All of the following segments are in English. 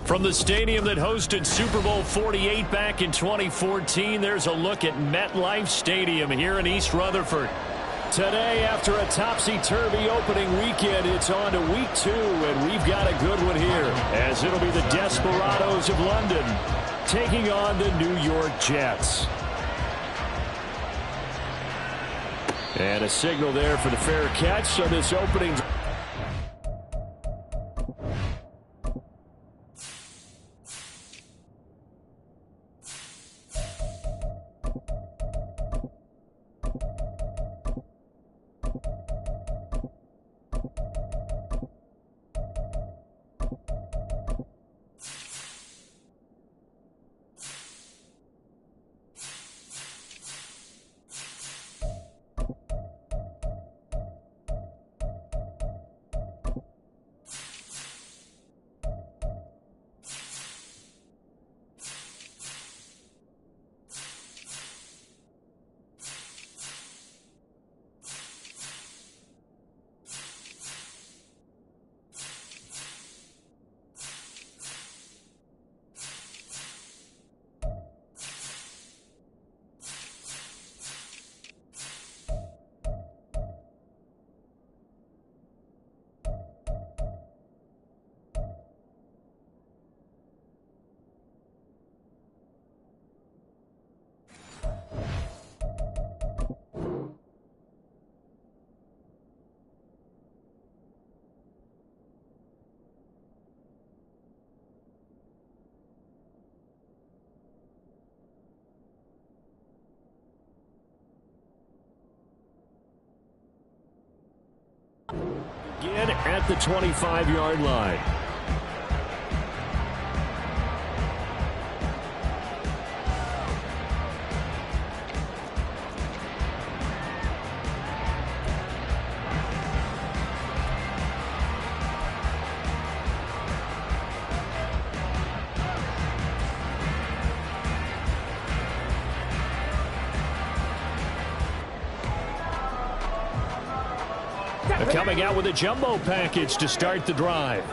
From the stadium that hosted Super Bowl 48 back in 2014, there's a look at MetLife Stadium here in East Rutherford. Today, after a topsy-turvy opening weekend, it's on to week 2, and we've got a good one here, as it'll be the Desperados of London taking on the New York Jets. And a signal there for the fair catch, so this opening... Again at the 25-yard line. Coming out with a jumbo package to start the drive.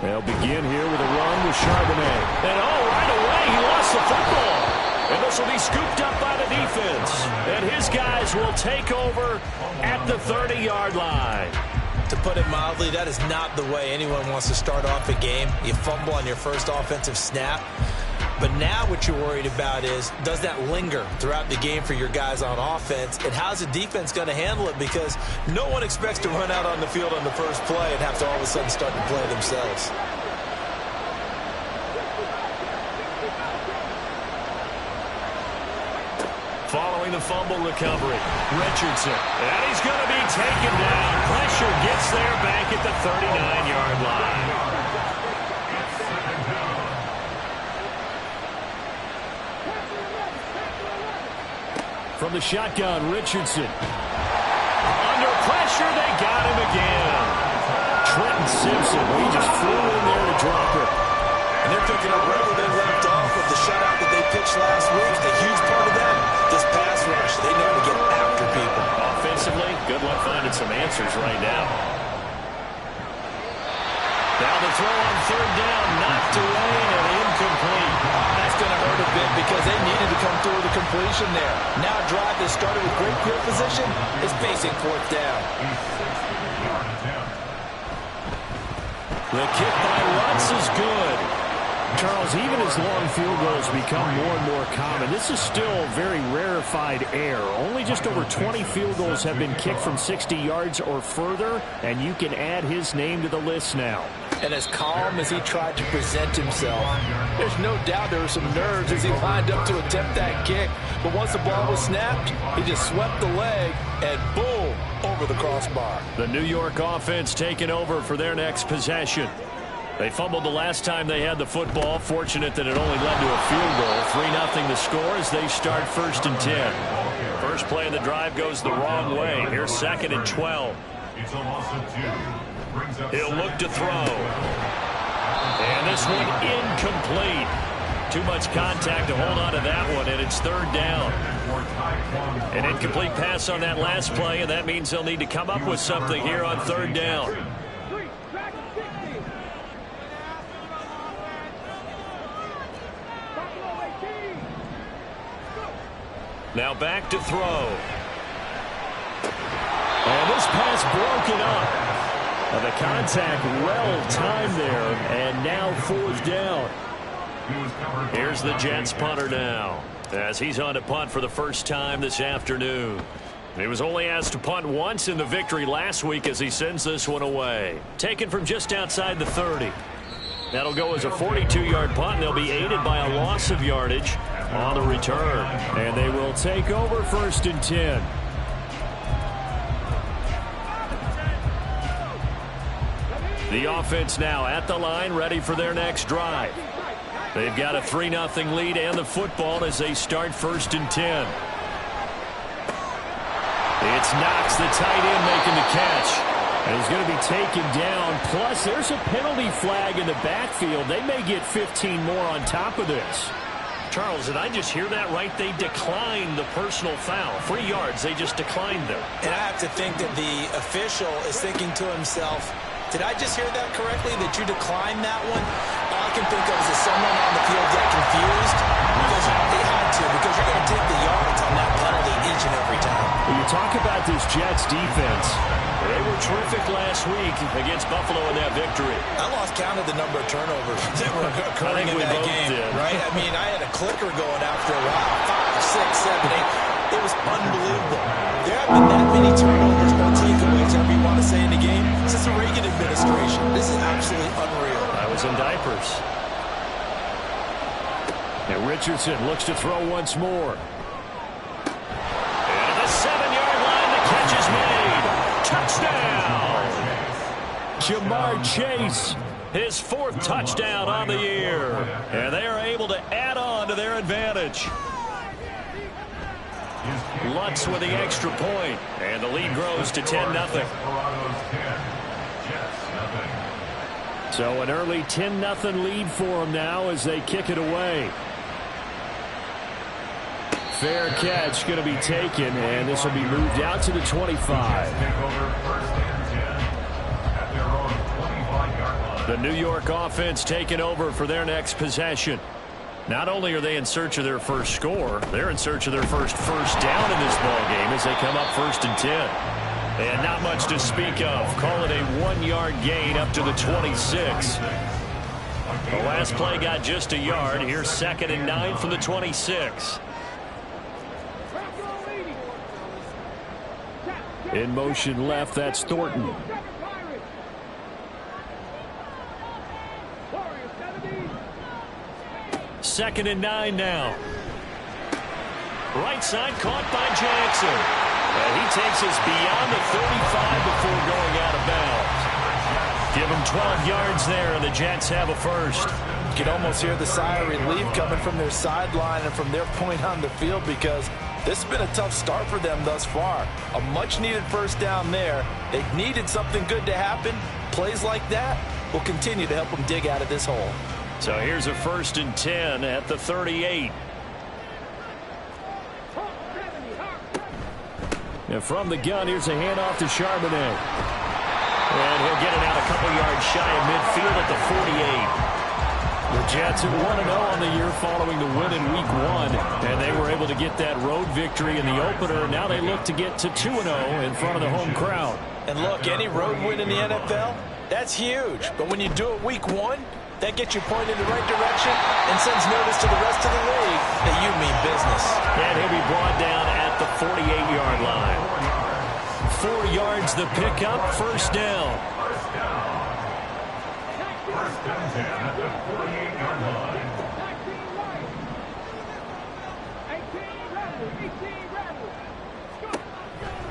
They'll begin here with a run with Charbonnet. And right away he lost the football. And this will be scooped up by the defense. And his guys will take over at the 30-yard line. To put it mildly, that is not the way anyone wants to start off a game. You fumble on your first offensive snap. But now what you're worried about is, does that linger throughout the game for your guys on offense? And how's the defense going to handle it? Because no one expects to run out on the field on the first play and have to all of a sudden start to play themselves. Following the fumble recovery, Richardson. And he's going to be taken down. Pressure gets there back at the 39-yard line. From the shotgun, Richardson. Under pressure, they got him again. Trenton Simpson, he just flew in there to drop it. And they're picking up wherever they left off with the shutout that they pitched last week. A huge part of that, this pass rush. They know how to get after people. Offensively, good luck finding some answers right now. Now the throw on third down, knocked away and incomplete. That's going to hurt a bit because they needed to come through with a completion there. Now a drive that started with great field position is basic fourth down. The kick by Lutz is good. Charles, even as long field goals become more and more common, this is still very rarefied air. Only just over 20 field goals have been kicked from 60 yards or further, and you can add his name to the list now. And as calm as he tried to present himself, there's no doubt there were some nerves as he lined up to attempt that kick. But once the ball was snapped, he just swept the leg and boom, over the crossbar. The New York offense taking over for their next possession. They fumbled the last time they had the football. Fortunate that it only led to a field goal. 3-0 the score as they start 1st and 10. First play of the drive goes the wrong way. Here's 2nd and 12. He'll look to throw. And this one incomplete. too much contact to hold on to that one, and it's third down. An incomplete pass on that last play, and that means they'll need to come up with something here on third down. Now back to throw. And this pass broken up. The contact well timed there, and now fourth down. Here's the Jets punter now, as he's on to punt for the first time this afternoon. He was only asked to punt once in the victory last week as he sends this one away. Taken from just outside the 30. That'll go as a 42-yard punt, and they'll be aided by a loss of yardage on the return. And they will take over 1st and 10. The offense now at the line, ready for their next drive. They've got a 3-0 lead and the football as they start 1st and 10. It's Knox, the tight end, making the catch. And he's going to be taken down. Plus, there's a penalty flag in the backfield. They may get 15 more on top of this. Charles, did I just hear that right? They declined the personal foul. 3 yards, they just declined them. And I have to think that the official is thinking to himself, did I just hear that correctly, that you declined that one? All I can think of is that someone on the field got confused because they had to, because you're going to take the yards on that penalty each and every time. When you talk about this Jets defense, they were terrific last week against Buffalo in that victory. I lost count of the number of turnovers that were occurring in that game, right? I mean, I had a clicker going after a while. 5, 6, 7, 8. It was unbelievable. There have been that many turnovers, no takeaways, however you want to say in the game, since the Reagan administration. This is absolutely unreal. I was in diapers. And Richardson looks to throw once more. And at the 7-yard line, the catch is made. Touchdown! Jamar Chase, his 4th touchdown on the year. And they are able to add on to their advantage. Lutz with the extra point, and the lead grows to 10-0. So an early 10-0 lead for them now as they kick it away. Fair catch going to be taken, and this will be moved out to the 25. The New York offense taking over for their next possession. Not only are they in search of their first score, they're in search of their first down in this ball game as they come up 1st and 10. And not much to speak of. Call it a 1-yard gain up to the 26. The last play got just a yard. Here's 2nd and 9 from the 26. In motion left, that's Thornton. Second and 9 now. Right side caught by Jackson. And he takes us beyond the 35 before going out of bounds. Give him 12 yards there, and the Jets have a first. You can almost hear the sigh of relief coming from their sideline and from their point on the field, because this has been a tough start for them thus far. A much-needed first down there. They needed something good to happen. Plays like that will continue to help them dig out of this hole. So here's a 1st and 10 at the 38. And from the gun, here's a handoff to Charbonnet. And he'll get it out a couple yards shy of midfield at the 48. The Jets at 1-0 on the year following the win in Week 1. And they were able to get that road victory in the opener. Now they look to get to 2-0 in front of the home crowd. And look, any road win in the NFL, that's huge. But when you do it Week 1, that gets you pointed in the right direction and sends notice to the rest of the league that you mean business. And he'll be brought down at the 48-yard line. 4 yards the pickup, first down.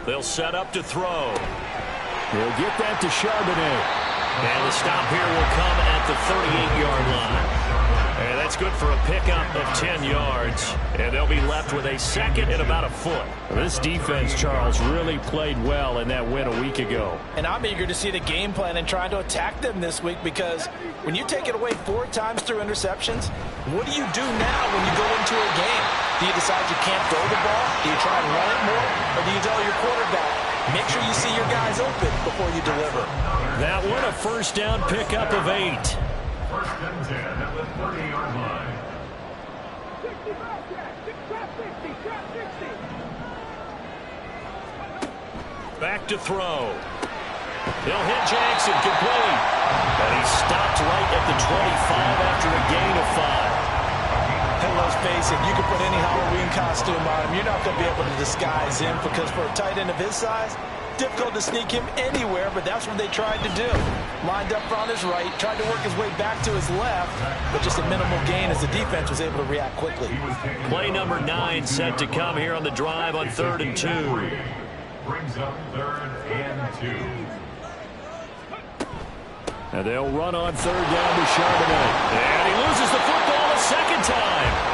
They'll set up to throw. He'll get that to Charbonnet. And the stop here will come at the 38-yard line. And that's good for a pickup of 10 yards. And they'll be left with a second and about a foot. This defense, Charles, really played well in that win a week ago. And I'm eager to see the game plan and trying to attack them this week, because when you take it away 4 times through interceptions, What do you do now when you go into a game? Do you decide you can't throw the ball? Do you try and run it more? Or do you tell your quarterback, make sure you see your guys open before you deliver? That one a first down pickup of 8. First and 10 at the 30-yard line. Back to throw. He'll hit Jackson, complete. And he stopped right at the 25 after a gain of 5. And let's face it, you can put any Halloween costume on him. You're not going to be able to disguise him because for a tight end of his size, difficult to sneak him anywhere, but that's what they tried to do. Lined up on his right, tried to work his way back to his left, but just a minimal gain as the defense was able to react quickly. Play number 9 set to come here on the drive on 3rd and 2. Brings up 3rd and 2. And they'll run on 3rd down to Charbonnet. And he loses the football a second time.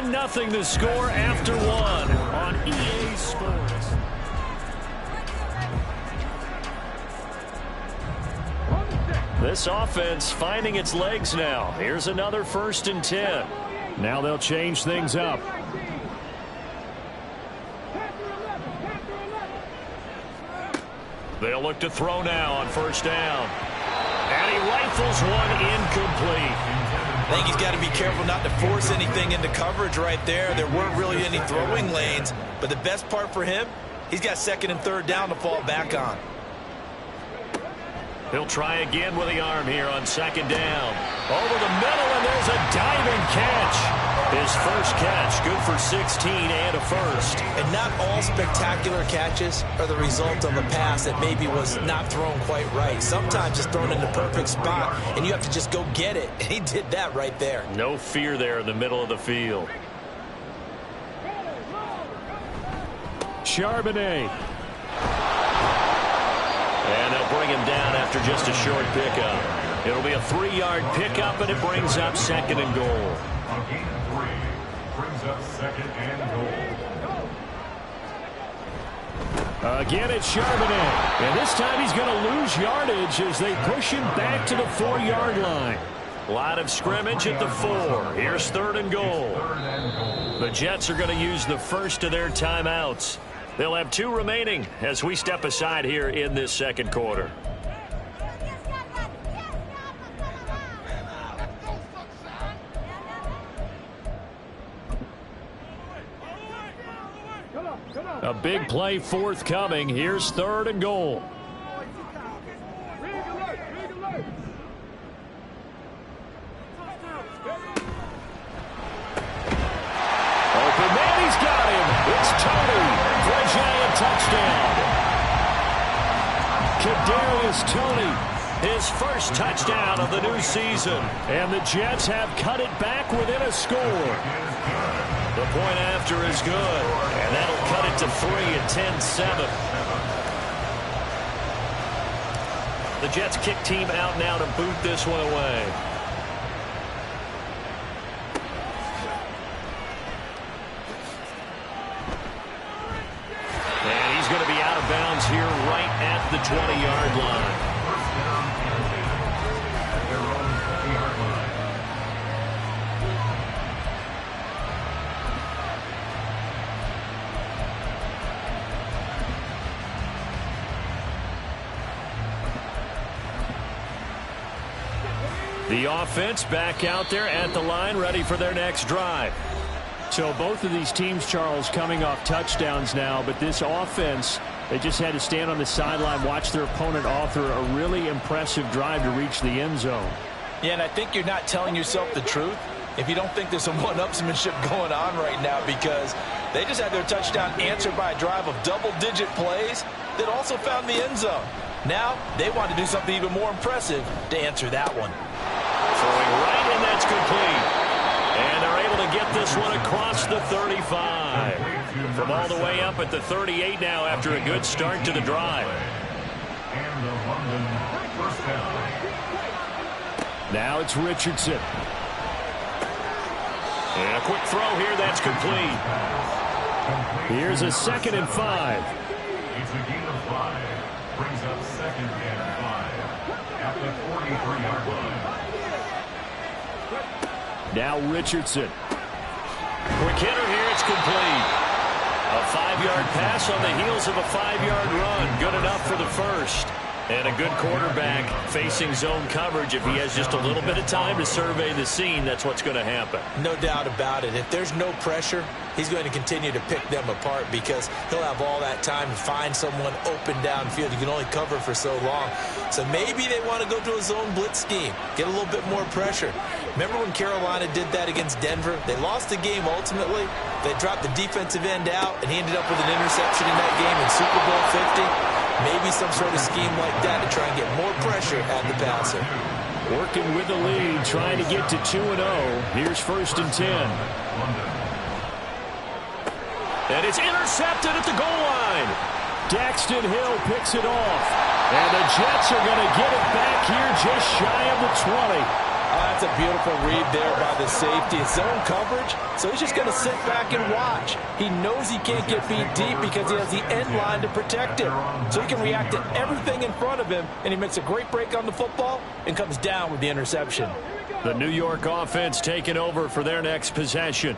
Nothing to score after 1 on EA Sports. This offense finding its legs now. Here's another 1st and 10. Now they'll change things up. They'll look to throw now on 1st down. And he rifles one incomplete. I think he's got to be careful not to force anything into coverage right there. There weren't really any throwing lanes, but the best part for him, he's got 2nd and 3rd down to fall back on. He'll try again with the arm here on 2nd down. Over the middle, and there's a diving catch. His first catch, good for 16 and a first. And not all spectacular catches are the result of a pass that maybe was not thrown quite right. Sometimes it's thrown in the perfect spot, and you have to just go get it. And he did that right there. No fear there in the middle of the field. Charbonnet. And they'll bring him down after just a short pickup. It'll be a 3-yard pickup, and it brings up 2nd and goal. A gain of 3 brings up 2nd and goal. Again, it's Charbonnet. And this time he's going to lose yardage as they push him back to the 4-yard line. Line of scrimmage at the 4. Here's 3rd and goal. The Jets are going to use the first of their timeouts. They'll have 2 remaining as we step aside here in this 2nd quarter. A big play forthcoming. Here's 3rd and goal. Open man, he's got him. It's Toney for a giant touchdown. Kadarius Toney, his first touchdown of the new season. And the Jets have cut it back within a score. The point after is good, and that'll cut it to 3 at 10-7. The Jets kick team out now to boot this one away. And he's going to be out of bounds here right at the 20-yard line. The offense back out there at the line, ready for their next drive. So both of these teams, Charles, coming off touchdowns now, but this offense, they just had to stand on the sideline, watch their opponent author a really impressive drive to reach the end zone. Yeah, and I think you're not telling yourself the truth if you don't think there's some one-upsmanship going on right now, because they just had their touchdown answered by a drive of double-digit plays that also found the end zone. Now they want to do something even more impressive to answer that one. Throwing right, and that's complete. And they're able to get this one across the 35. From all the way up at the 38 now after a good start to the drive. And the London first down. Now it's Richardson. And a quick throw here, that's complete. Here's a 2nd and 5. It's a gain of 5. Brings up 2nd and 5 at the 43-yard line. Now Richardson. Quick hitter here, it's complete. A 5-yard pass on the heels of a 5-yard run. Good enough for the first. And a good quarterback facing zone coverage. If he has just a little bit of time to survey the scene, that's what's going to happen. No doubt about it. If there's no pressure, he's going to continue to pick them apart because he'll have all that time to find someone open downfield. You can only cover for so long. So maybe they want to go to a zone blitz scheme, get a little bit more pressure. Remember when Carolina did that against Denver? They lost the game ultimately. They dropped the defensive end out, and he ended up with an interception in that game in Super Bowl 50. Maybe some sort of scheme like that to try and get more pressure at the passer. Working with the lead, trying to get to 2-0. Here's 1st and 10. And it's intercepted at the goal line. Daxton Hill picks it off. And the Jets are going to get it back here just shy of the 20. That's a beautiful read there by the safety. It's zone coverage, so he's just going to sit back and watch. He knows he can't get beat deep because he has the end line to protect him. So he can react to everything in front of him, and he makes a great break on the football and comes down with the interception. The New York offense taking over for their next possession.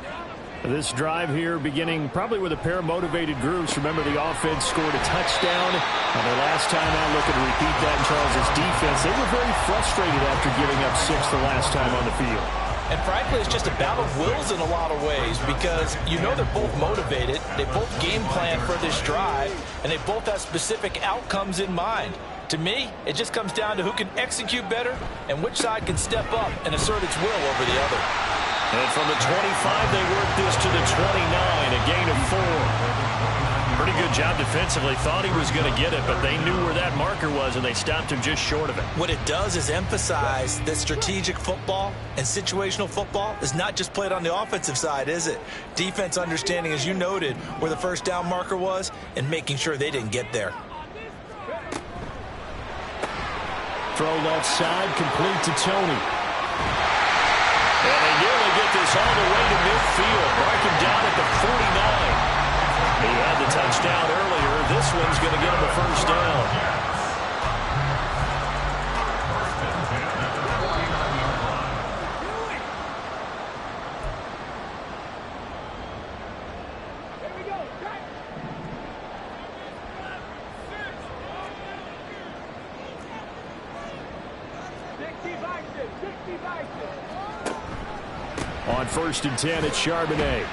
This drive here beginning probably with a pair of motivated groups. Remember, the offense scored a touchdown. And their last time out, looking to repeat that in Charles' defense. They were very frustrated after giving up 6 the last time on the field. And frankly, it's just a battle of wills in a lot of ways because you know they're both motivated. They both game plan for this drive, and they both have specific outcomes in mind. To me, it just comes down to who can execute better and which side can step up and assert its will over the other. And from the 25, they work this to the 29, a gain of 4. Pretty good job defensively. Thought he was going to get it, but they knew where that marker was, and they stopped him just short of it. What it does is emphasize that strategic football and situational football is not just played on the offensive side, is it? Defense understanding, as you noted, where the first down marker was and making sure they didn't get there. Throw left side, complete to Tony. And they nearly get this all the way to midfield. Mark him down at the 49. He had the touchdown earlier. This one's going to get him a first down. On 1st and 10, it's Charbonnet.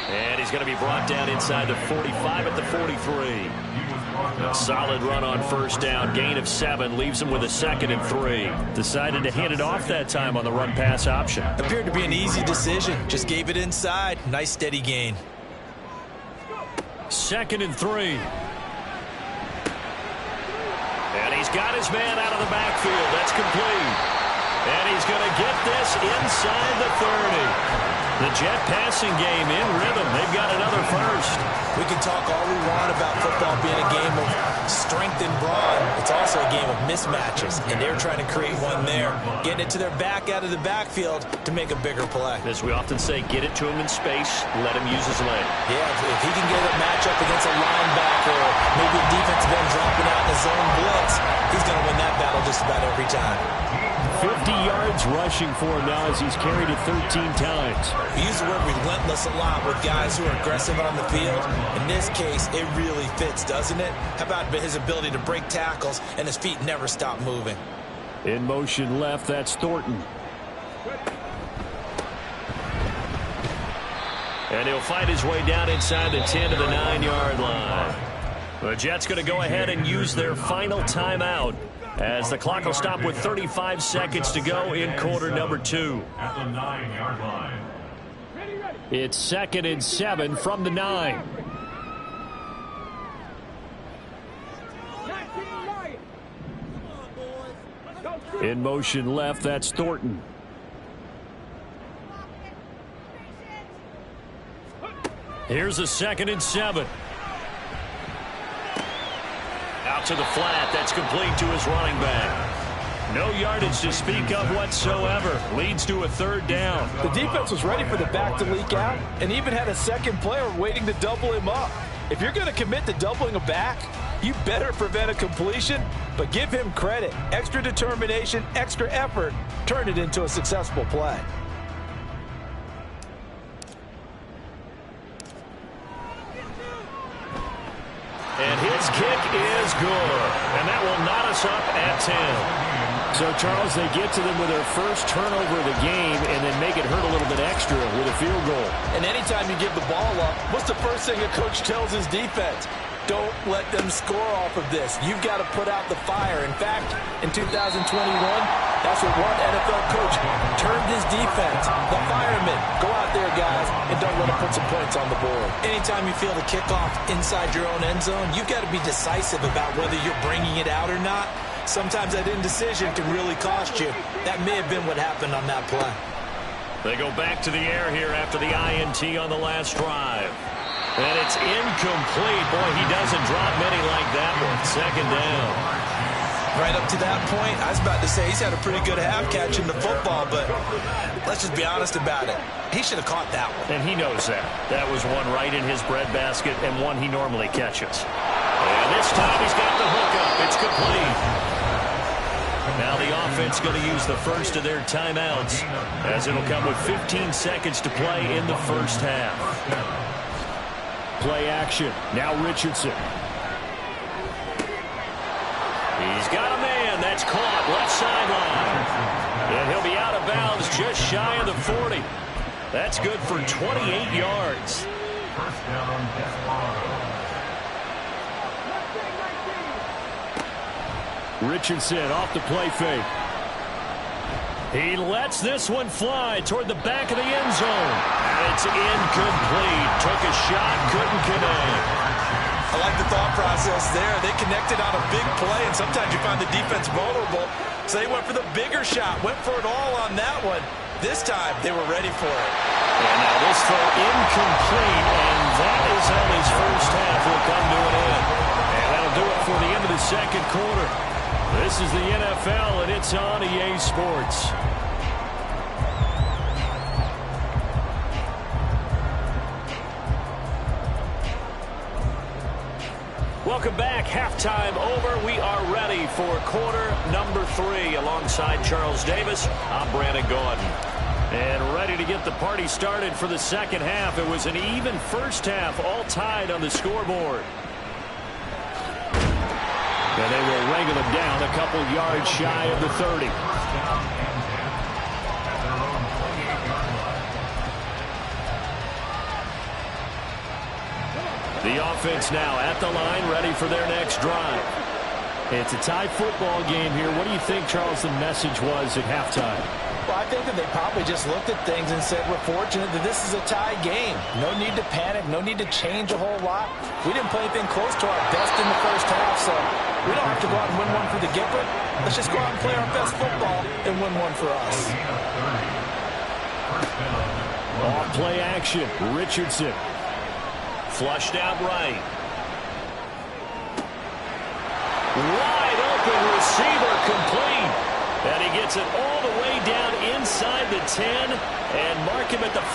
And he's going to be brought down inside the 45 at the 43. A solid run on first down. Gain of 7 leaves him with a 2nd and 3. Decided to hand it off that time on the run-pass option. Appeared to be an easy decision. Just gave it inside. Nice steady gain. 2nd and 3. And he's got his man out of the backfield. That's complete. And he's going to get this inside the 30. The Jet passing game in rhythm. They've got another first. We can talk all we want about football being a game of strength and brawn. It's also a game of mismatches, and they're trying to create one there. Getting it to their back out of the backfield to make a bigger play. As we often say, get it to him in space, let him use his leg. Yeah, if he can get a matchup against a linebacker or maybe a defensive end dropping out in the zone blitz, he's going to win that battle just about every time. 50 yards rushing for him now as he's carried it 13 times. We use the word relentless a lot with guys who are aggressive on the field. In this case, it really fits, doesn't it? How about his ability to break tackles and his feet never stop moving? In motion left, that's Thornton. And he'll fight his way down inside the 10 to the 9-yard line. The Jets going to go ahead and use their final timeout as the clock will stop with 35 seconds to go in quarter number 2. At the 9-yard line. It's 2nd and 7 from the 9. In motion left, that's Thornton. Here's a 2nd and 7. Out to the flat. That's complete to his running back. No yardage to speak of whatsoever. Leads to a third down. The defense was ready for the back to leak out and even had a second player waiting to double him up. If you're going to commit to doubling a back, you better prevent a completion, but give him credit. Extra determination, extra effort, turn it into a successful play. And his kick is good. And that will knot us up at 10. So, Charles, they get to them with their first turnover of the game and then make it hurt a little bit extra with a field goal. And anytime you give the ball up, what's the first thing a coach tells his defense? Don't let them score off of this. You've got to put out the fire. In fact, in 2021, that's what one NFL coach termed his defense. The firemen. Go out there, guys, and don't let them put some points on the board. Anytime you feel the kickoff inside your own end zone, you've got to be decisive about whether you're bringing it out or not. Sometimes that indecision can really cost you. That may have been what happened on that play. They go back to the air here after the INT on the last drive. And it's incomplete. Boy, he doesn't drop many like that one. Second down. Right up to that point, I was about to say he's had a pretty good half catching the football, but let's just be honest about it. He should have caught that one. And he knows that. That was one right in his breadbasket and one he normally catches. And this time he's got the hook up. It's complete. Now the offense going to use the first of their timeouts as it'll come with 15 seconds to play in the first half. Play action. Now Richardson. He's got a man. That's caught. Left sideline. And he'll be out of bounds just shy of the 40. That's good for 28 yards. First down, Desperado. Richardson off the play fake. He lets this one fly toward the back of the end zone. It's incomplete. Took a shot, couldn't connect. I like the thought process there. They connected on a big play, and sometimes you find the defense vulnerable. So they went for the bigger shot, went for it all on that one. This time, they were ready for it. And now this throw incomplete, and that is how his first half will come to an end. And that'll do it for the end of the second quarter. This is the NFL, and it's on EA Sports. Welcome back. Halftime over. We are ready for quarter number 3. Alongside Charles Davis, I'm Brandon Gaudin. And ready to get the party started for the second half. It was an even first half, all tied on the scoreboard. And they will wrangle them down a couple yards shy of the 30. The offense now at the line, ready for their next drive. It's a tie football game here. What do you think, Charles, the message was at halftime? Well, I think that they probably just looked at things and said, we're fortunate that this is a tie game. No need to panic, no need to change a whole lot. We didn't play anything close to our best in the first half, so we don't have to go out and win one for the Gipper. Let's just go out and play our best football and win one for us. Off play action, Richardson. Flushed out right. Wide open receiver complete. And he gets it all the way down inside the 10 and mark him at the 5.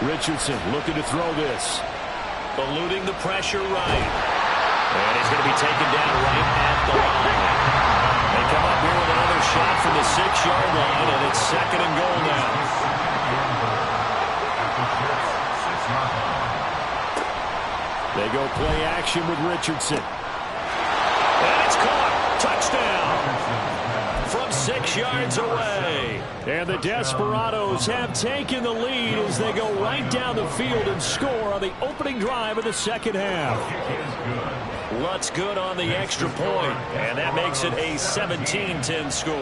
Richardson looking to throw this. Eluding the pressure right. And he's going to be taken down right at the line. They come up here with another shot from the 6-yard line, and it's second and goal now. They go play action with Richardson. And it's caught. Touchdown. From 6 yards away. And the Desperados have taken the lead as they go right down the field and score on the opening drive of the second half. Lutz good on the extra point, and that makes it a 17-10 score.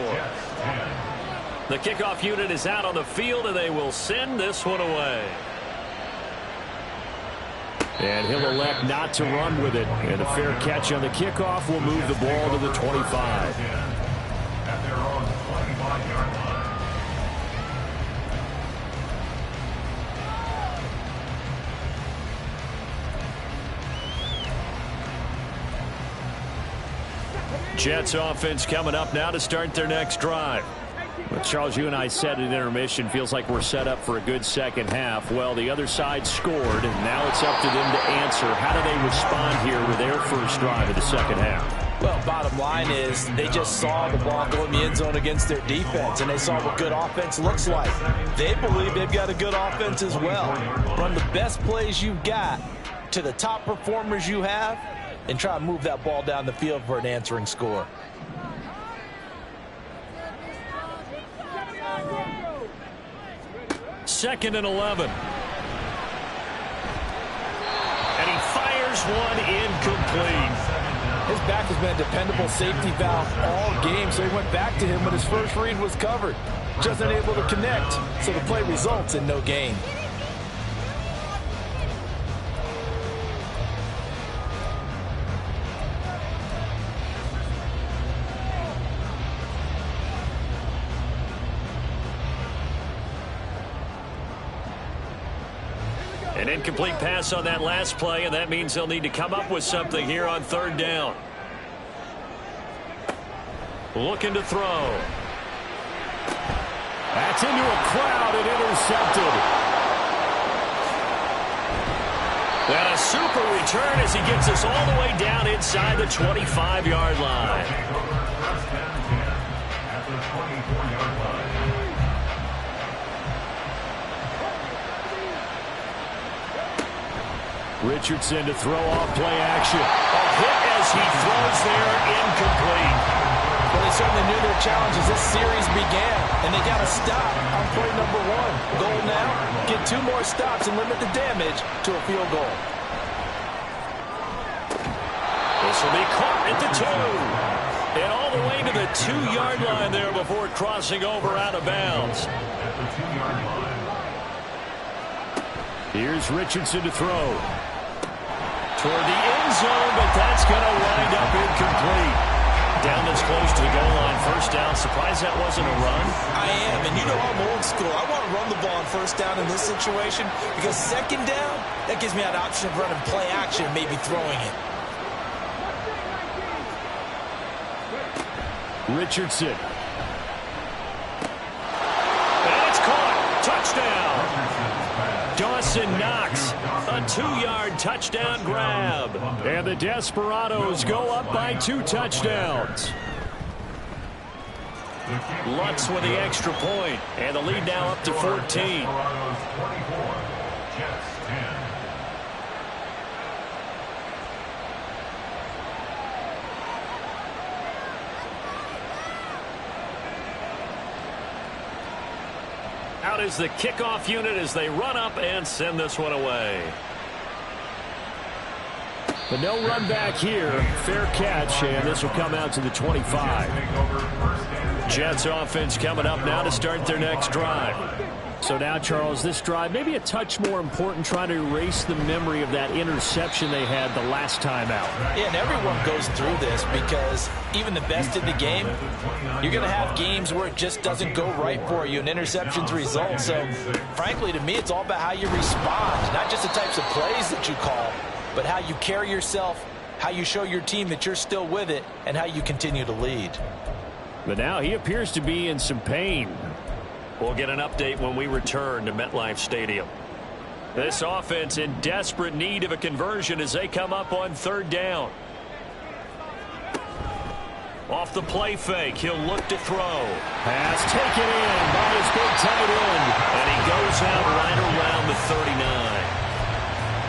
The kickoff unit is out on the field, and they will send this one away. And he'll elect not to run with it. And a fair catch on the kickoff will move the ball to the 25. At their own 25-yard line. Jets offense coming up now to start their next drive. Well, Charles, you and I said at intermission, feels like we're set up for a good second half. Well, the other side scored, and now it's up to them to answer. How do they respond here with their first drive of the second half? Well, bottom line is they just saw the ball go in the end zone against their defense, and they saw what good offense looks like. They believe they've got a good offense as well. Run the best plays you've got to the top performers you have, and try to move that ball down the field for an answering score. Second and 11. And he fires one incomplete. His back has been a dependable safety valve all game, so he went back to him when his first read was covered. Just unable to connect, so the play results in no gain. An incomplete pass on that last play, and that means they'll need to come up with something here on third down. Looking to throw. That's into a crowd and intercepted. And a super return as he gets us all the way down inside the 25-yard line. At the 24-yard line. Richardson to throw off play action. A hit as he throws there, incomplete. Well, they certainly knew their challenges this series began, and they got to stop on play number one. Goal now, get 2 more stops and limit the damage to a field goal. This will be caught at the 2. And all the way to the 2-yard line there before crossing over out of bounds. At the 2-yard line. Here's Richardson to throw. Toward the end zone, but that's going to wind up incomplete. Down this close to the goal line, first down. Surprised that wasn't a run? I am, and you know I'm old school. I want to run the ball on first down in this situation because second down, that gives me an option of running play action, maybe throwing it. Richardson. And it's caught. Touchdown. Dawson Knox, a 2-yard touchdown grab. And the Desperados go up by 2 touchdowns. Lutz with the extra point, and the lead now up to 14. 24, Jets 10. Out is the kickoff unit as they run up and send this one away. But no run back here. Fair catch, and this will come out to the 25. Jets offense coming up now to start their next drive. So now, Charles, this drive maybe a touch more important, trying to erase the memory of that interception they had the last time out. Yeah, and everyone goes through this because even the best in the game, you're going to have games where it just doesn't go right for you and interceptions result. So, frankly, to me, it's all about how you respond, not just the types of plays that you call, but how you carry yourself, how you show your team that you're still with it, and how you continue to lead. But now he appears to be in some pain. We'll get an update when we return to MetLife Stadium. This offense in desperate need of a conversion as they come up on third down. Off the play fake, he'll look to throw. Pass taken in by his big tight end. And he goes out right around the 39.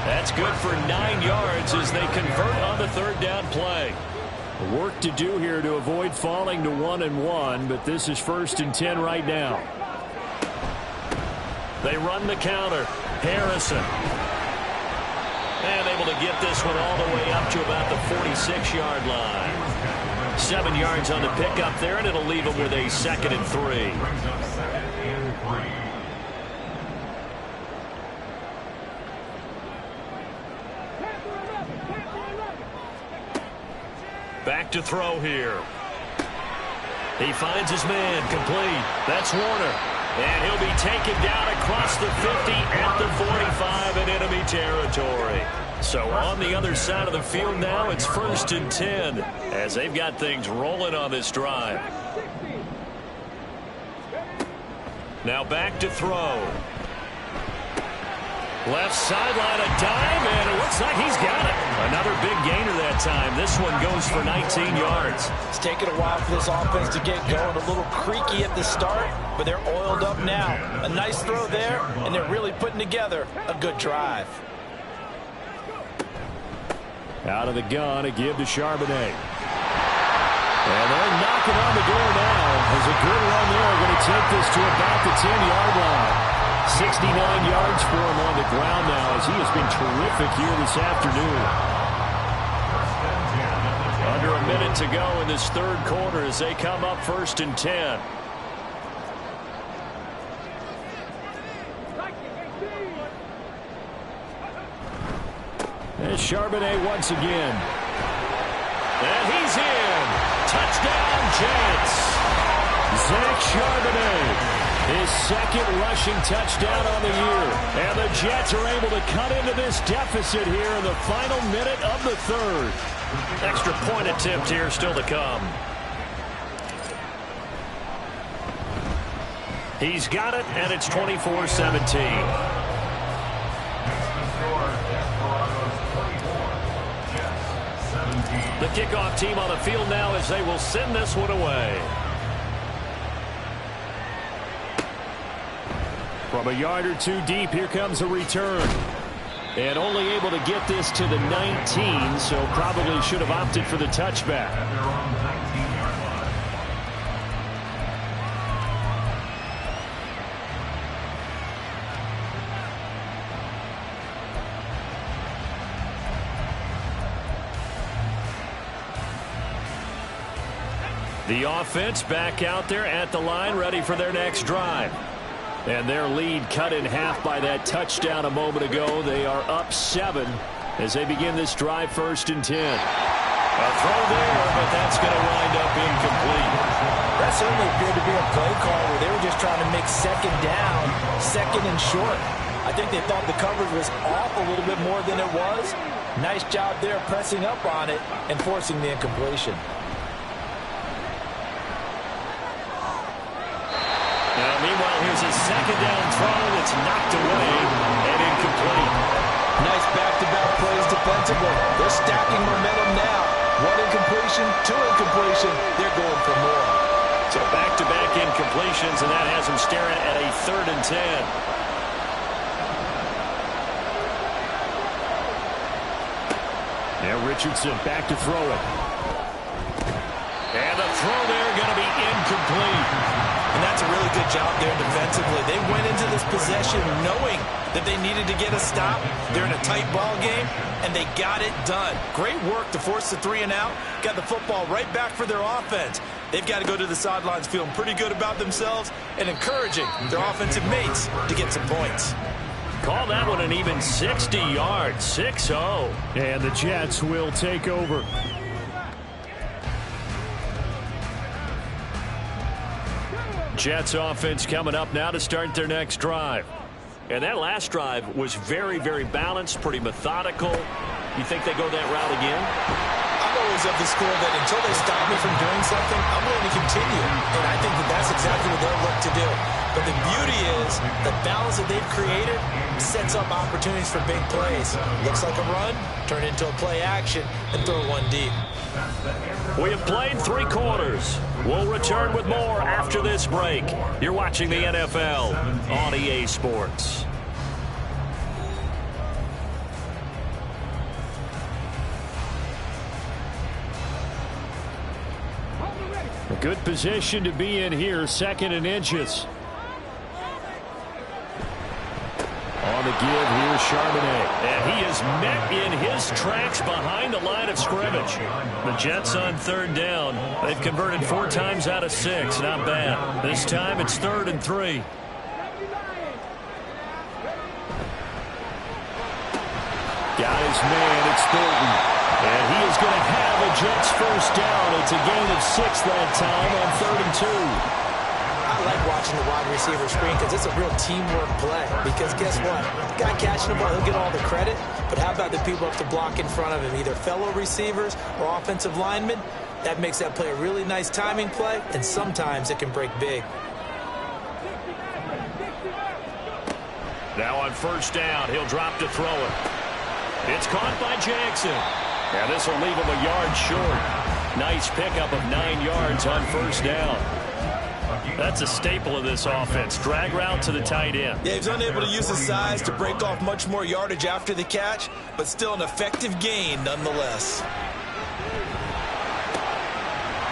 That's good for 9 yards as they convert on the third down play. Work to do here to avoid falling to 1-1, but this is 1st and 10 right now. They run the counter. Harrison. And able to get this one all the way up to about the 46-yard line. 7 yards on the pickup there, and it'll leave them with a 2nd and 3. Back to throw here. He finds his man, complete. That's Warner. And he'll be taken down across the 50 at the 45 in enemy territory. So on the other side of the field now, it's 1st and 10 as they've got things rolling on this drive. Now back to throw. Left sideline, a dime, and it looks like he's got it. Another big gainer that time. This one goes for 19 yards. It's taken a while for this offense to get going. A little creaky at the start, but they're oiled up now. A nice throw there, and they're really putting together a good drive. Out of the gun, a give to Charbonnet. And they're knocking on the door now. There's a good run there. Going to take this to about the 10-yard line. 69 yards for him on the ground now as he has been terrific here this afternoon. Under a minute to go in this third quarter as they come up 1st and 10. And Charbonnet once again. And he's in. Touchdown, Jets. Zach Charbonnet. His second rushing touchdown on the year. And the Jets are able to cut into this deficit here in the final minute of the third. Extra point attempt here still to come. He's got it, and it's 24-17. The kickoff team on the field now as they will send this one away. From a yard or two deep, here comes a return. And only able to get this to the 19, so probably should have opted for the touchback. The offense back out there at the line, ready for their next drive. And their lead cut in half by that touchdown a moment ago. They are up 7 as they begin this drive 1st and 10. A throw there, but that's going to wind up incomplete. That certainly appeared to be a play call where they were just trying to make second down, second and short. I think they thought the coverage was off a little bit more than it was. Nice job there pressing up on it and forcing the incompletion. Meanwhile, here's a second down throw that's knocked away and incomplete. Nice back-to-back plays defensively. They're stacking momentum now. One incompletion, two incompletion. They're going for more. So back-to-back incompletions, and that has them staring at a 3rd and 10. Now Richardson back to throw it. And the throw there going to be incomplete. And that's a really good job there defensively. They went into this possession knowing that they needed to get a stop. They're in a tight ball game, and they got it done. Great work to force the 3 and out. Got the football right back for their offense. They've got to go to the sidelines feeling pretty good about themselves and encouraging their offensive mates to get some points. Call that one an even 60 yards, 6-0. And the Jets will take over. Jets offense coming up now to start their next drive. And that last drive was very, very balanced, pretty methodical. You think they go that route again? I'm always of the school that until they stop me from doing something, I'm willing to continue. And I think that that's exactly what they'll look to do. But the beauty is the balance that they've created sets up opportunities for big plays. Looks like a run, turn into a play action, and throw one deep. We have played 3 quarters. We'll return with more after this break. You're watching the NFL on EA Sports. A good position to be in here, 2nd and inches. On the give, here's Charbonnet. And he is met in his tracks behind the line of scrimmage. The Jets on 3rd down. They've converted 4 times out of 6. Not bad. This time it's 3rd and 3. Got his man, it's Thornton. And he is going to have a Jets first down. It's a gain of 6 that time on 3rd and 2. I like watching the wide receiver screen because it's a real teamwork play. Because guess what? The guy catching the ball, he'll get all the credit. But how about the people up to block in front of him, either fellow receivers or offensive linemen? That makes that play a really nice timing play, and sometimes it can break big. Now on first down, he'll drop to throw it. It's caught by Jackson. And this will leave him a yard short. Nice pickup of 9 yards on first down. That's a staple of this offense. Drag route to the tight end. Yeah, he's unable to use his size to break off much more yardage after the catch, but still an effective gain nonetheless.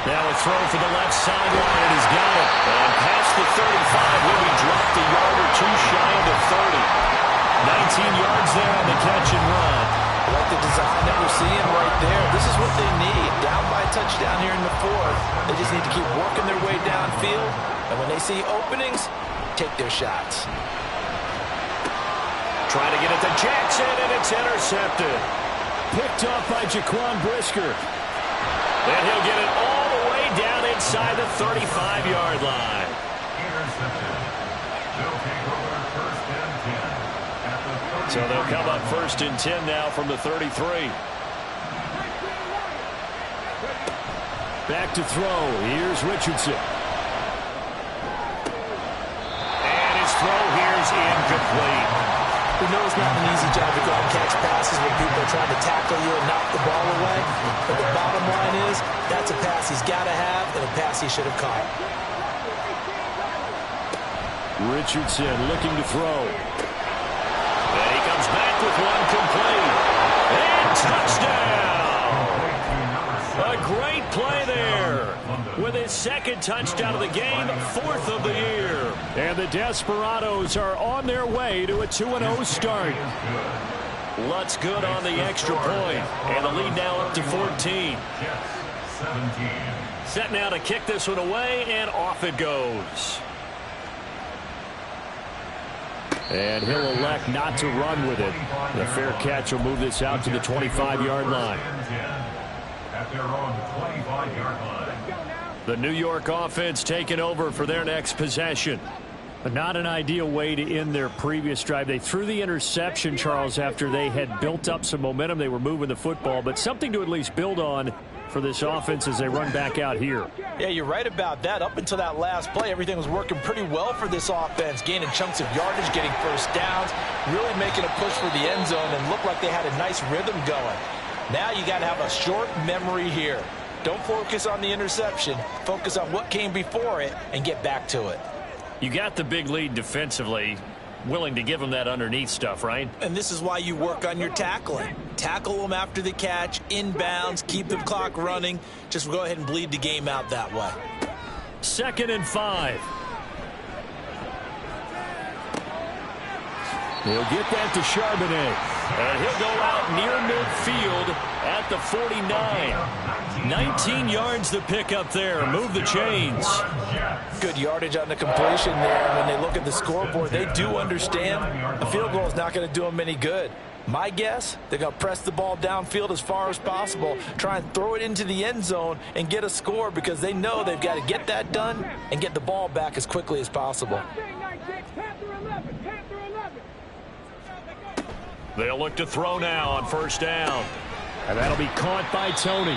Now a throw for the left sideline, and he's got it. And past the 35, will be dropped a yard or two shy of the 30. 19 yards there on the catch and run. I like the design that we're seeing right there. This is what they need. Down by a touchdown here in the fourth. They just need to keep working their way downfield. And when they see openings, take their shots. Trying to get it to Jackson, and it's intercepted. Picked off by Jaquan Brisker. And he'll get it all the way down inside the 35-yard line. Intercepted. They'll take over first and 10 at the 30. So they'll come up first and 10 now from the 33. Back to throw. Here's Richardson. And his throw here is incomplete. We know it's not an easy job to go out and catch passes when people are trying to tackle you and knock the ball away. But the bottom line is, that's a pass he's got to have and a pass he should have caught. Richardson looking to throw. And he comes back with one complete. And touchdown! A great play there. With his second touchdown of the game, 4th of the year. And the Desperados are on their way to a 2-0 start. Lutz good on the extra point. And the lead now up to 14. Set now to kick this one away, and off it goes. And he'll elect not to run with it. The fair catch will move this out to the 25-yard line. At their own 25-yard line. The New York offense taking over for their next possession. But not an ideal way to end their previous drive. They threw the interception, Charles, after they had built up some momentum. They were moving the football, but something to at least build on for this offense as they run back out here. Yeah, you're right about that. Up until that last play, everything was working pretty well for this offense, gaining chunks of yardage, getting first downs, really making a push for the end zone, and looked like they had a nice rhythm going. Now you got to have a short memory here. Don't focus on the interception. Focus on what came before it and get back to it. You got the big lead defensively. Willing to give them that underneath stuff, right? And this is why you work on your tackling. Tackle them after the catch, inbounds, keep the clock running. Just go ahead and bleed the game out that way. 2nd and 5. He'll get that to Charbonnet. And he'll go out near midfield at the 49. 19 yards the pick up there. Move the chains. Good yardage on the completion there. And when they look at the scoreboard, they do understand a field goal is not going to do them any good. My guess, they're going to press the ball downfield as far as possible, try and throw it into the end zone and get a score because they know they've got to get that done and get the ball back as quickly as possible. They'll look to throw now on first down. And that'll be caught by Tony.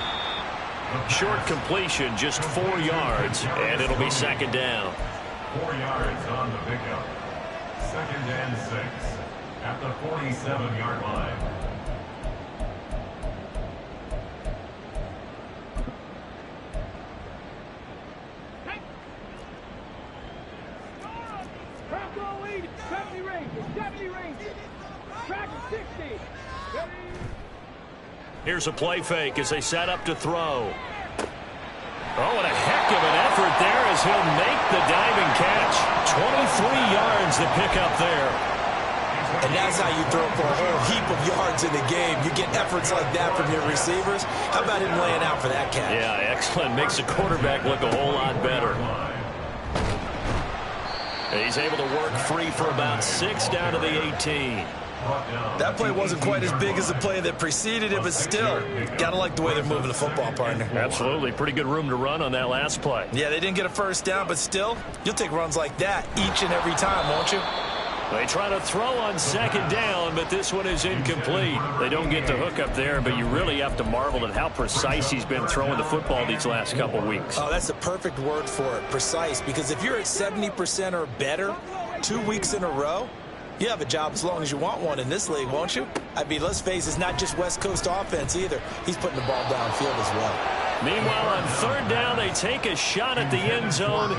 Short completion, just 4 yards, and it'll be 2nd down. 4 yards on the pickup. 2nd and 6 at the 47-yard line. Here's a play fake as they set up to throw. Oh, and a heck of an effort there as he'll make the diving catch. 23 yards to pick up there. And that's how you throw for a whole heap of yards in the game. You get efforts like that from your receivers. How about him laying out for that catch? Yeah, excellent. Makes the quarterback look a whole lot better. He's able to work free for about 6 down to the 18. That play wasn't quite as big as the play that preceded it, but still, got to like the way they're moving the football, partner. Absolutely. Pretty good room to run on that last play. Yeah, they didn't get a first down, but still, you'll take runs like that each and every time, won't you? They try to throw on 2nd down, but this one is incomplete. They don't get the hook up there, but you really have to marvel at how precise he's been throwing the football these last couple weeks. Oh, that's the perfect word for it, precise, because if you're at 70% or better 2 weeks in a row, you have a job as long as you want one in this league, won't you? I mean, let's face it, it's not just West Coast offense either. He's putting the ball downfield as well. Meanwhile, on 3rd down, they take a shot at the end zone,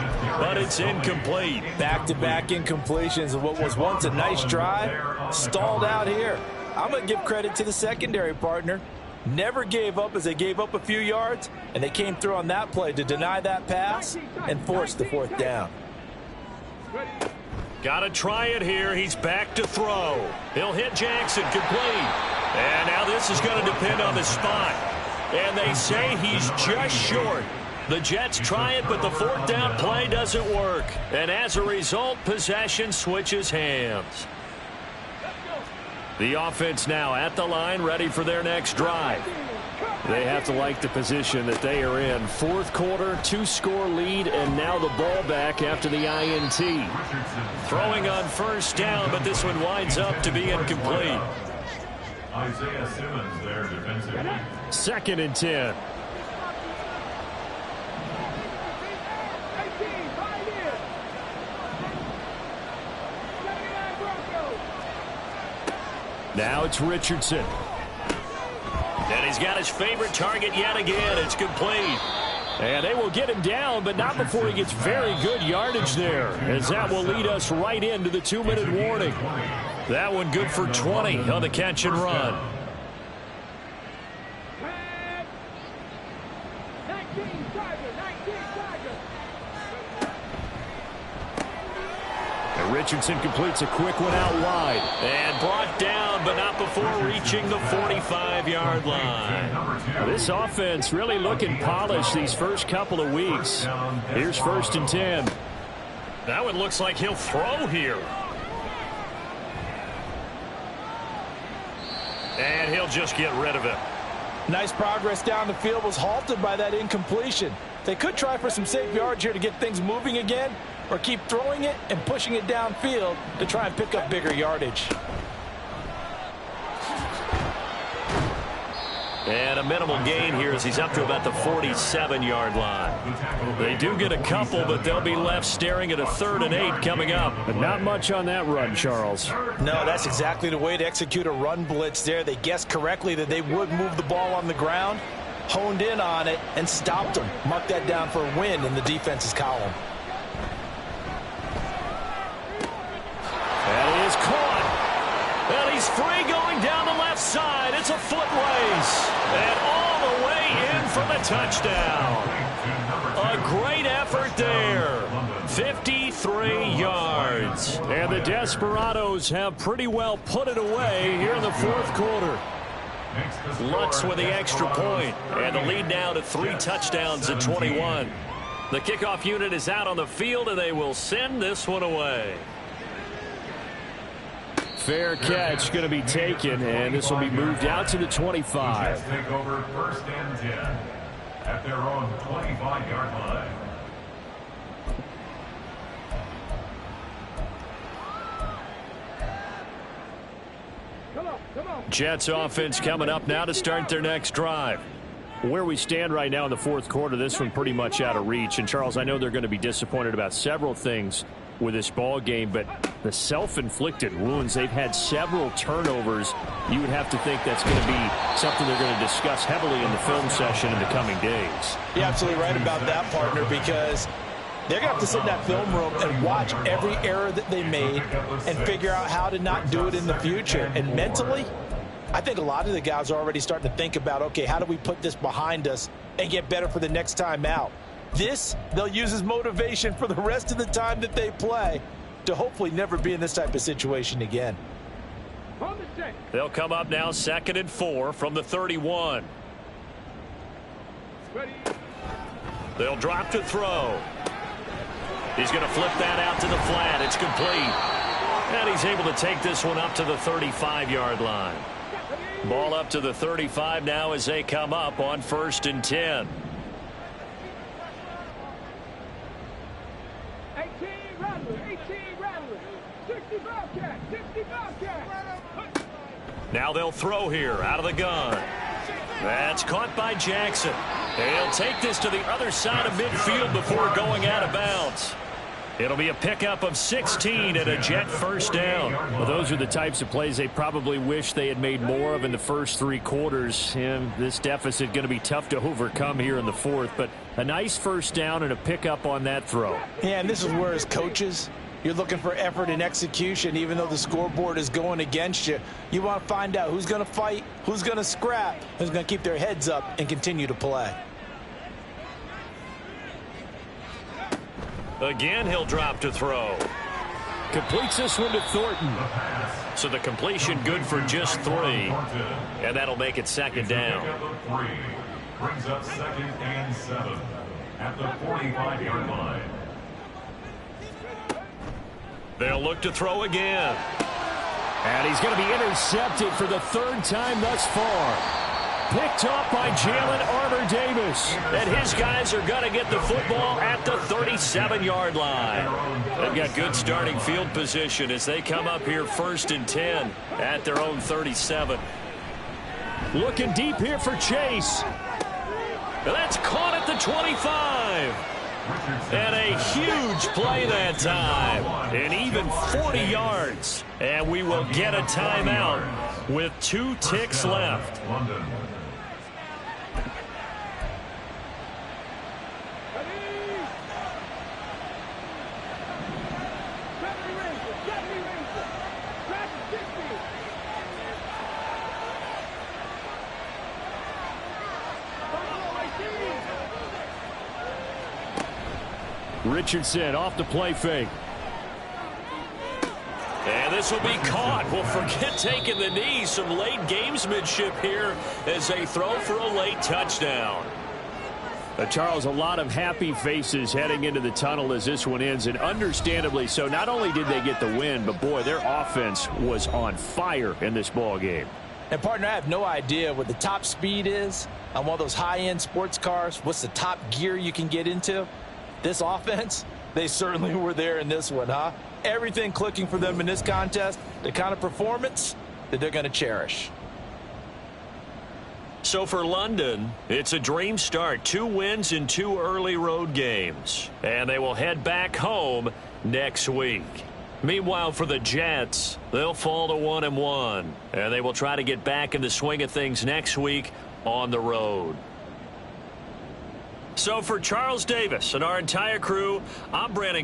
but it's incomplete. Back-to-back incompletions of what was once a nice drive, stalled out here. I'm going to give credit to the secondary, partner. Never gave up as they gave up a few yards, and they came through on that play to deny that pass and force the 4th down. Got to try it here. He's back to throw. He'll hit Jackson, complete. And now this is going to depend on the spot. And they say he's just short. The Jets try it, but the 4th down play doesn't work. And as a result, possession switches hands. The offense now at the line, ready for their next drive. They have to like the position that they are in. 4th quarter, 2-score lead, and now the ball back after the INT. Throwing on 1st down, but this one winds up to be incomplete. Isaiah Simmons, their defensive end. 2nd and 10. Now it's Richardson. And he's got his favorite target yet again. It's complete. And they will get him down, but not before he gets very good yardage there, as that will lead us right into the 2-minute warning. That one good for 20 on the catch and run. And Richardson completes a quick one out wide. And brought down, but not before reaching the 45-yard line. This offense really looking polished these first couple of weeks. Here's 1st and 10. That one looks like he'll throw here. And he'll just get rid of it. Nice progress down the field, was halted by that incompletion. They could try for some safe yards here to get things moving again, or keep throwing it and pushing it downfield to try and pick up bigger yardage. And a minimal gain here as he's up to about the 47-yard line. They do get a couple, but they'll be left staring at a 3rd and 8 coming up. But not much on that run, Charles. No, that's exactly the way to execute a run blitz there. They guessed correctly that they would move the ball on the ground, honed in on it, and stopped them. Mark that down for a win in the defense's column. And he is caught. And he's free going down the left side. It's a foot race. And all the way in for the touchdown. A great effort there. 53 yards. And the Desperados have pretty well put it away here in the 4th quarter. Lutz with the extra point. And the lead now to 3 touchdowns at 21. The kickoff unit is out on the field, and they will send this one away. Fair catch going to be taken, and this will be moved out to the 25. Take over 1st and 10 at their own 25-yard line. Jets offense coming up now to start their next drive. Where we stand right now in the 4th quarter, this one pretty much out of reach. And, Charles, I know they're going to be disappointed about several things with this ball game, but the self-inflicted wounds, they've had several turnovers. You would have to think that's going to be something they're going to discuss heavily in the film session in the coming days. You're absolutely right about that, partner, because they're going to have to sit in that film room and watch every error that they made and figure out how to not do it in the future. And mentally, I think a lot of the guys are already starting to think about, okay, how do we put this behind us and get better for the next time out? This, they'll use as motivation for the rest of the time that they play to hopefully never be in this type of situation again. They'll come up now 2nd and 4 from the 31. They'll drop to throw. He's going to flip that out to the flat. It's complete. And he's able to take this one up to the 35-yard line. Ball up to the 35 now as they come up on 1st and 10. Now they'll throw here out of the gun. That's caught by Jackson. He'll take this to the other side of midfield before going out of bounds. It'll be a pickup of 16 and a Jet first down. Well, those are the types of plays they probably wish they had made more of in the first 3 quarters. And this deficit going to be tough to overcome here in the 4th. But a nice first down and a pickup on that throw. Yeah, and this is where as coaches, you're looking for effort and execution. Even though the scoreboard is going against you, you want to find out who's going to fight, who's going to scrap, who's going to keep their heads up and continue to play. Again, he'll drop to throw. Completes this one to Thornton. So the completion good for just 3. And that'll make it 2nd down. Brings up 2nd and 7 at the 45-yard line. They'll look to throw again. And he's going to be intercepted for the 3rd time thus far. Picked off by Jalen Armour-Davis. And his guys are going to get the football at the 37-yard line. They've got good starting field position as they come up here 1st and 10 at their own 37. Looking deep here for Chase. And that's caught at the 25. And a huge play that time. And even 40 yards. And we will get a timeout with 2 ticks left. Richardson off the play fake. And this will be caught. Well, forget taking the knee. Some late gamesmanship here as they throw for a late touchdown. Charles, a lot of happy faces heading into the tunnel as this one ends, and understandably so. Not only did they get the win, but boy, their offense was on fire in this ball game. And partner, I have no idea what the top speed is on one of those high-end sports cars. What's the top gear you can get into? This offense, they certainly were there in this one, huh? Everything clicking for them in this contest, the kind of performance that they're going to cherish. So for London, it's a dream start. 2 wins in 2 early road games. And they will head back home next week. Meanwhile, for the Jets, they'll fall to 1-1. And they will try to get back in the swing of things next week on the road. So for Charles Davis and our entire crew, I'm Brandon